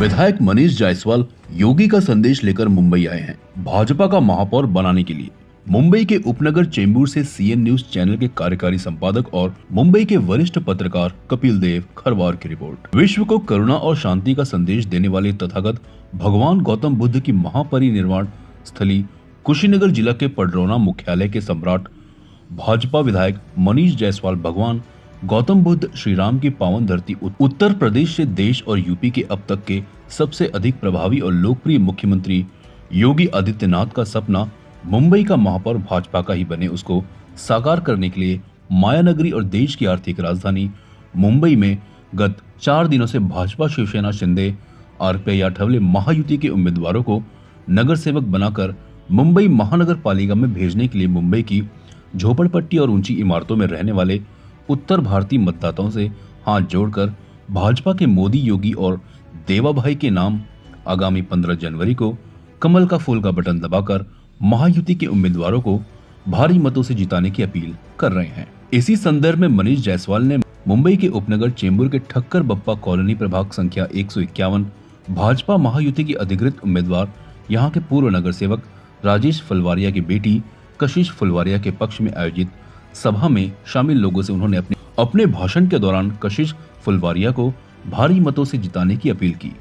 विधायक मनीष जायसवाल योगी का संदेश लेकर मुंबई आए हैं भाजपा का महापौर बनाने के लिए। मुंबई के उपनगर चेंबूर से सीएन न्यूज चैनल के कार्यकारी संपादक और मुंबई के वरिष्ठ पत्रकार कपिल देव खरवार की रिपोर्ट। विश्व को करुणा और शांति का संदेश देने वाले तथागत भगवान गौतम बुद्ध की महापरिनिर्वाण स्थली कुशीनगर जिला के पडरौना मुख्यालय के सम्राट भाजपा विधायक मनीष जायसवाल भगवान गौतम बुद्ध श्री राम की पावन धरती उत्तर प्रदेश से देश और यूपी के अब तक के सबसे अधिक प्रभावी और लोकप्रिय मुख्यमंत्री योगी आदित्यनाथ का सपना मुंबई का महापौर भाजपा का ही बने उसको साकार करने के लिए मायानगरी और देश की आर्थिक राजधानी मुंबई में गत 4 दिनों से भाजपा शिवसेना शिंदे आरपीआई आठवले महायुति के उम्मीदवारों को नगर सेवक बनाकर मुंबई महानगर पालिका में भेजने के लिए मुंबई की झोपड़पट्टी और ऊंची इमारतों में रहने वाले उत्तर भारतीय मतदाताओं से हाथ जोड़कर भाजपा के मोदी योगी और देवा भाई के नाम आगामी 15 जनवरी को कमल का फूल का बटन दबाकर महायुति के उम्मीदवारों को भारी मतों से जिताने की अपील कर रहे हैं। इसी संदर्भ में मनीष जायसवाल ने मुंबई के उपनगर चेंबूर के ठक्कर बप्पा कॉलोनी प्रभाग संख्या 151 भाजपा महायुति की अधिकृत उम्मीदवार यहाँ के पूर्व नगर सेवक राजेश फुलवारिया की बेटी कशिश फुलवारिया के पक्ष में आयोजित सभा में शामिल लोगों से उन्होंने अपने भाषण के दौरान कशिश फुलवारिया को भारी मतों से जिताने की अपील की।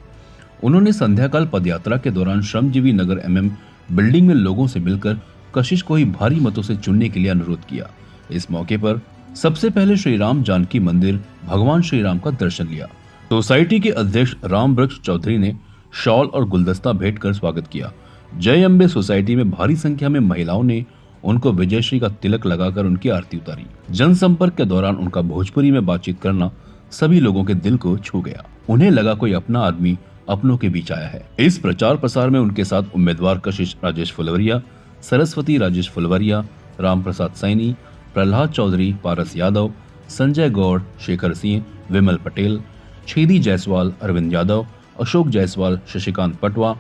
उन्होंने संध्याकाल पदयात्रा के दौरान श्रमजीवी नगर एमएम बिल्डिंग में लोगों से मिलकर कशिश को ही भारी मतों से चुनने के लिए अनुरोध किया। इस मौके पर सबसे पहले श्री राम जानकी मंदिर भगवान श्री राम का दर्शन लिया। सोसाइटी के अध्यक्ष राम वृक्ष चौधरी ने शॉल और गुलदस्ता भेंट कर स्वागत किया। जय अम्बे सोसाइटी में भारी संख्या में महिलाओं ने उनको विजयश्री का तिलक लगाकर उनकी आरती उतारी। जनसंपर्क के दौरान उनका भोजपुरी में बातचीत करना सभी लोगों के दिल को छू गया। उन्हें लगा कोई अपना आदमी अपनों के बीच आया है। इस प्रचार प्रसार में उनके साथ उम्मीदवार कशिश राजेश फुलवरिया, सरस्वती राजेश फुलवरिया, राम प्रसाद सैनी, प्रहलाद चौधरी, पारस यादव, संजय गौड़, शेखर सिंह, विमल पटेल, छेदी जायसवाल, अरविंद यादव, अशोक जायसवाल, शशिकांत पटवा,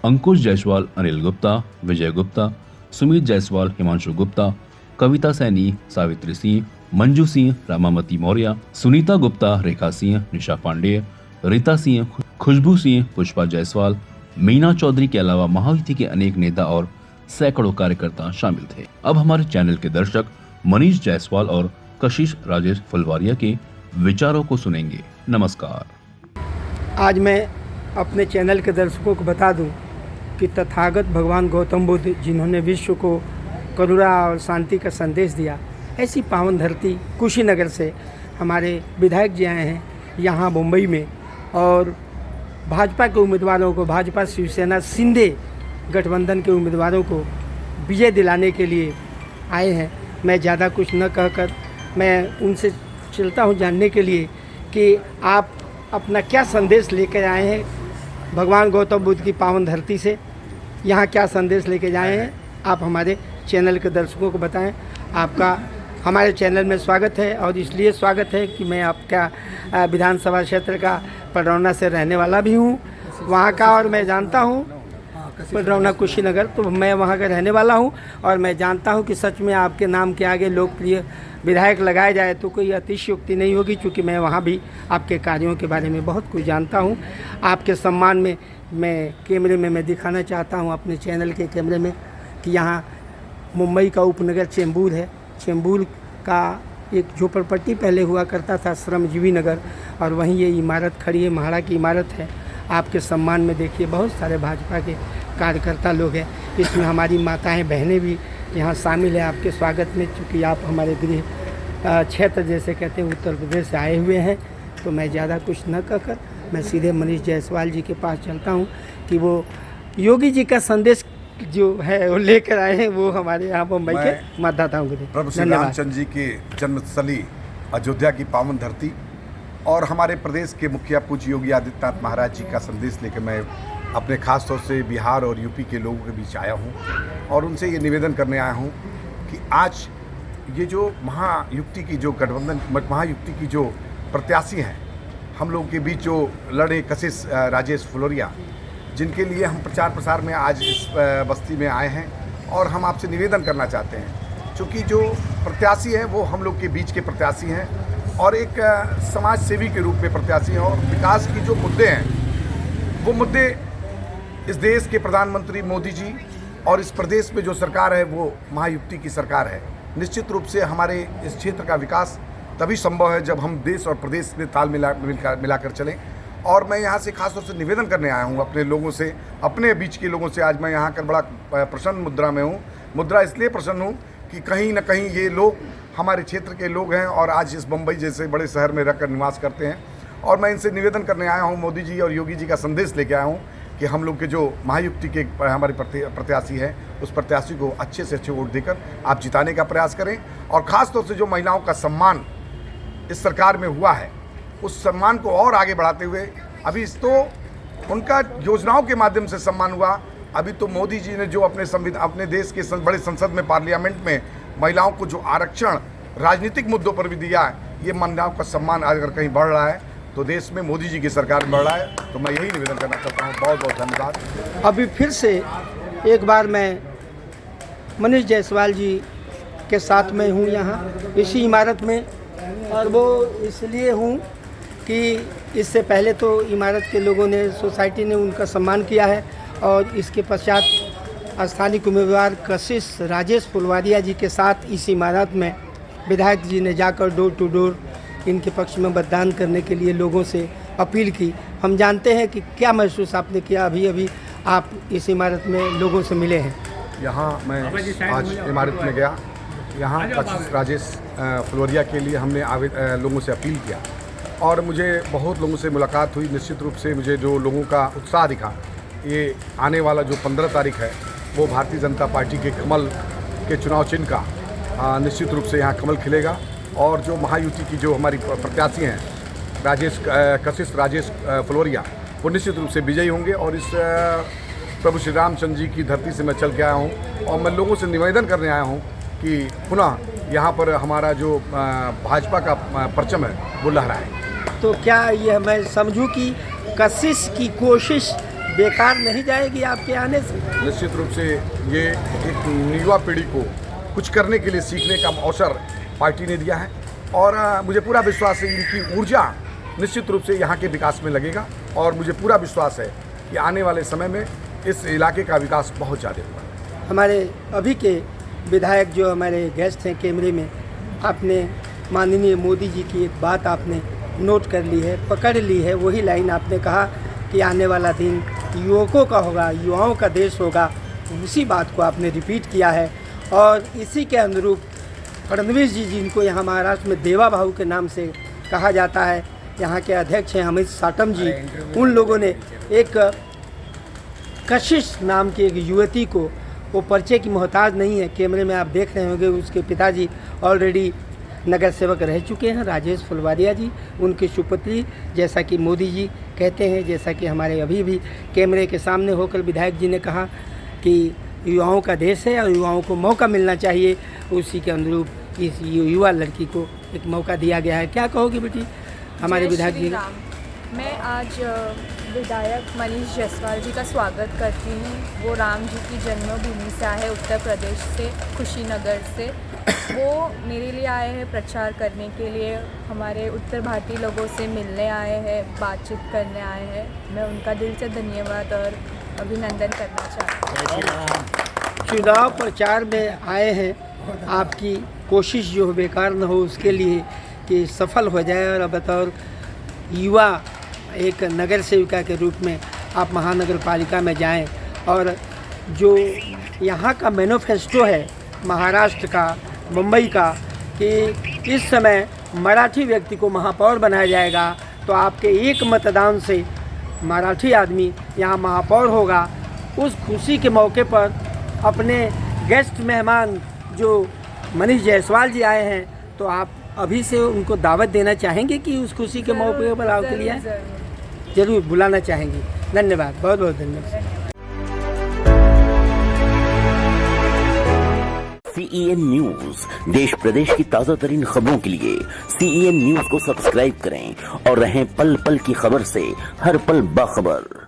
अंकुश जायसवाल, अनिल गुप्ता, विजय गुप्ता, सुमित जायसवाल, हिमांशु गुप्ता, कविता सैनी, सावित्री सिंह, मंजू सिंह, रामामती मौर्य, सुनीता गुप्ता, रेखा सिंह, निशा पांडे, रीता सिंह, खुशबू सिंह, पुष्पा जायसवाल, मीना चौधरी के अलावा महायुति के अनेक नेता और सैकड़ों कार्यकर्ता शामिल थे। अब हमारे चैनल के दर्शक मनीष जायसवाल और कशिश राजेश फुलवारिया के विचारों को सुनेंगे। नमस्कार। आज मैं अपने चैनल के दर्शकों को बता दूं कि तथागत भगवान गौतम बुद्ध जिन्होंने विश्व को करुणा और शांति का संदेश दिया, ऐसी पावन धरती कुशीनगर से हमारे विधायक जी आए हैं यहाँ मुंबई में और भाजपा के उम्मीदवारों को, भाजपा शिवसेना शिंदे गठबंधन के उम्मीदवारों को विजय दिलाने के लिए आए हैं। मैं ज़्यादा कुछ न कहकर मैं उनसे चलता हूँ जानने के लिए कि आप अपना क्या संदेश लेकर आए हैं भगवान गौतम बुद्ध की पावन धरती से, यहाँ क्या संदेश लेके जाए हैं। आप हमारे चैनल के दर्शकों को बताएं। आपका हमारे चैनल में स्वागत है और इसलिए स्वागत है कि मैं आपका विधानसभा क्षेत्र का पडरौना से रहने वाला भी हूँ, वहाँ का, और मैं जानता हूँ पडरौना कुशीनगर, तो मैं वहाँ का रहने वाला हूँ और मैं जानता हूँ कि सच में आपके नाम के आगे लोकप्रिय विधायक लगाया जाए तो कोई अतिशयोक्ति नहीं होगी, क्योंकि मैं वहाँ भी आपके कार्यों के बारे में बहुत कुछ जानता हूँ। आपके सम्मान में मैं कैमरे में मैं दिखाना चाहता हूँ, अपने चैनल के कैमरे में, कि यहाँ मुंबई का उपनगर चेंबूर है। चेंबूर का एक झोपड़पट्टी पहले हुआ करता था, श्रमजीवी नगर, और वहीं ये इमारत खड़ी है, महाड़ा की इमारत है। आपके सम्मान में देखिए बहुत सारे भाजपा के कार्यकर्ता लोग हैं, इसमें हमारी माताएं बहनें भी यहाँ शामिल है आपके स्वागत में, चूँकि आप हमारे गृह क्षेत्र जैसे कहते हैं उत्तर प्रदेश से आए हुए हैं। तो मैं ज़्यादा कुछ न कहकर मैं सीधे मनीष जायसवाल जी के पास चलता हूँ कि वो योगी जी का संदेश जो है वो लेकर आए हैं, वो हमारे यहाँ मुंबई के मतदाताओं के लिए। प्रभु श्री रामचंद्र जी की जन्मस्थली अयोध्या की पावन धरती और हमारे प्रदेश के मुखिया पूज्य योगी आदित्यनाथ महाराज जी का संदेश लेकर मैं अपने खास तौर से बिहार और यूपी के लोगों के बीच आया हूँ और उनसे ये निवेदन करने आया हूँ कि आज ये जो महायुति की जो गठबंधन, महायुति की जो प्रत्याशी हैं, हम लोगों के बीच जो लड़े कशिश राजेश फुलवरिया, जिनके लिए हम प्रचार प्रसार में आज इस बस्ती में आए हैं और हम आपसे निवेदन करना चाहते हैं, क्योंकि जो प्रत्याशी हैं वो हम लोग के बीच के प्रत्याशी हैं और एक समाज सेवी के रूप में प्रत्याशी हैं और विकास की जो मुद्दे हैं वो मुद्दे इस देश के प्रधानमंत्री मोदी जी और इस प्रदेश में जो सरकार है वो महायुति की सरकार है। निश्चित रूप से हमारे इस क्षेत्र का विकास तभी संभव है जब हम देश और प्रदेश में ताल मिलाकर चलें। और मैं यहाँ से खास तौर से निवेदन करने आया हूँ अपने लोगों से, अपने बीच के लोगों से। आज मैं यहाँ कर बड़ा प्रसन्न मुद्रा में हूँ। मुद्रा इसलिए प्रसन्न हूँ कि कहीं ना कहीं ये लोग हमारे क्षेत्र के लोग हैं और आज इस मुंबई जैसे बड़े शहर में रहकर निवास करते हैं। और मैं इनसे निवेदन करने आया हूँ, मोदी जी और योगी जी का संदेश लेके आया हूँ कि हम लोग के जो महायुति के हमारे प्रत्याशी हैं उस प्रत्याशी को अच्छे से अच्छे वोट देकर आप जिताने का प्रयास करें। और ख़ास तौर से जो महिलाओं का सम्मान इस सरकार में हुआ है उस सम्मान को और आगे बढ़ाते हुए, अभी तो उनका योजनाओं के माध्यम से सम्मान हुआ, अभी तो मोदी जी ने जो अपने देश के बड़े संसद में पार्लियामेंट में महिलाओं को जो आरक्षण राजनीतिक मुद्दों पर भी दिया है, ये महिलाओं का सम्मान अगर कहीं बढ़ रहा है तो देश में मोदी जी की सरकार में बढ़ रहा है। तो मैं यही निवेदन करना चाहता हूँ। बहुत बहुत धन्यवाद। अभी फिर से एक बार मैं मनीष जायसवाल जी के साथ में हूँ यहाँ इसी इमारत में, और वो इसलिए हूँ कि इससे पहले तो इमारत के लोगों ने, सोसाइटी ने उनका सम्मान किया है और इसके पश्चात स्थानीय उम्मीदवार कशिश राजेश फुलवारिया जी के साथ इस इमारत में विधायक जी ने जाकर डोर टू डोर इनके पक्ष में मतदान करने के लिए लोगों से अपील की। हम जानते हैं कि क्या महसूस आपने किया, अभी आप इस इमारत में लोगों से मिले हैं। यहाँ मैं आज इमारत में गया, यहाँ कशिश राजेश फुलवारिया के लिए हमने लोगों से अपील किया और मुझे बहुत लोगों से मुलाकात हुई। निश्चित रूप से मुझे जो लोगों का उत्साह दिखा, ये आने वाला जो 15 तारीख है वो भारतीय जनता पार्टी के कमल के चुनाव चिन्ह का निश्चित रूप से यहाँ कमल खिलेगा। और जो महायुति की जो हमारी प्रत्याशी हैं कशिश राजेश फुलवारिया, वो निश्चित रूप से विजयी होंगे। और इस प्रभु श्री रामचंद्र जी की धरती से मैं चल के आया हूँ और मैं लोगों से निवेदन करने आया हूँ कि पुनः यहाँ पर हमारा जो भाजपा का परचम है वो लहराए। तो क्या यह मैं समझूं कि कशिश की कोशिश बेकार नहीं जाएगी आपके आने से? निश्चित रूप से ये एक युवा पीढ़ी को कुछ करने के लिए सीखने का अवसर पार्टी ने दिया है और मुझे पूरा विश्वास है इनकी ऊर्जा निश्चित रूप से यहाँ के विकास में लगेगा। और मुझे पूरा विश्वास है कि आने वाले समय में इस इलाके का विकास बहुत ज़्यादा होगा। हमारे अभी के विधायक जो हमारे गेस्ट हैं कैमरे में, आपने माननीय मोदी जी की एक बात आपने नोट कर ली है, पकड़ ली है। वही लाइन आपने कहा कि आने वाला दिन युवकों का होगा, युवाओं का देश होगा। उसी बात को आपने रिपीट किया है और इसी के अनुरूप फडणवीस जी जिनको यहाँ महाराष्ट्र में देवा भाऊ के नाम से कहा जाता है, यहाँ के अध्यक्ष हैं अमित साटम जी, उन लोगों ने एक कशिश नाम की एक युवती को, वो परिचय की मोहताज नहीं है, कैमरे में आप देख रहे होंगे, उसके पिताजी ऑलरेडी नगर सेवक रह चुके हैं राजेश फुलवारिया जी, उनकी सुपुत्री, जैसा कि मोदी जी कहते हैं, जैसा कि हमारे अभी भी कैमरे के सामने होकर विधायक जी ने कहा कि युवाओं का देश है और युवाओं को मौका मिलना चाहिए। उसी के अनुरूप इस युवा लड़की को एक मौका दिया गया है। क्या कहोगी बेटी हमारे विधायक जी? मैं आज विधायक मनीष जायसवाल जी का स्वागत करती हूँ। वो राम जी की जन्मभूमि से आए हैं, उत्तर प्रदेश से, कुशीनगर से। वो मेरे लिए आए हैं प्रचार करने के लिए, हमारे उत्तर भारतीय लोगों से मिलने आए हैं, बातचीत करने आए हैं। मैं उनका दिल से धन्यवाद और अभिनंदन करना चाहती हूँ। चुनाव प्रचार में आए हैं, आपकी कोशिश जो बेकार न हो उसके लिए कि सफल हो जाए और बतौर युवा एक नगर सेविका के रूप में आप महानगर पालिका में जाएं और जो यहाँ का मैनिफेस्टो है महाराष्ट्र का, मुंबई का, कि इस समय मराठी व्यक्ति को महापौर बनाया जाएगा, तो आपके एक मतदान से मराठी आदमी यहाँ महापौर होगा। उस खुशी के मौके पर अपने गेस्ट मेहमान जो मनीष जायसवाल जी आए हैं, तो आप अभी से उनको दावत देना चाहेंगे कि उस खुशी के मौके पर आपके लिए जरूर बुलाना चाहेंगे? धन्यवाद, बहुत बहुत धन्यवाद। CEN न्यूज, देश प्रदेश की ताजा तरीन खबरों के लिए CEN न्यूज को सब्सक्राइब करें और रहें पल पल की खबर से हर पल बाखबर।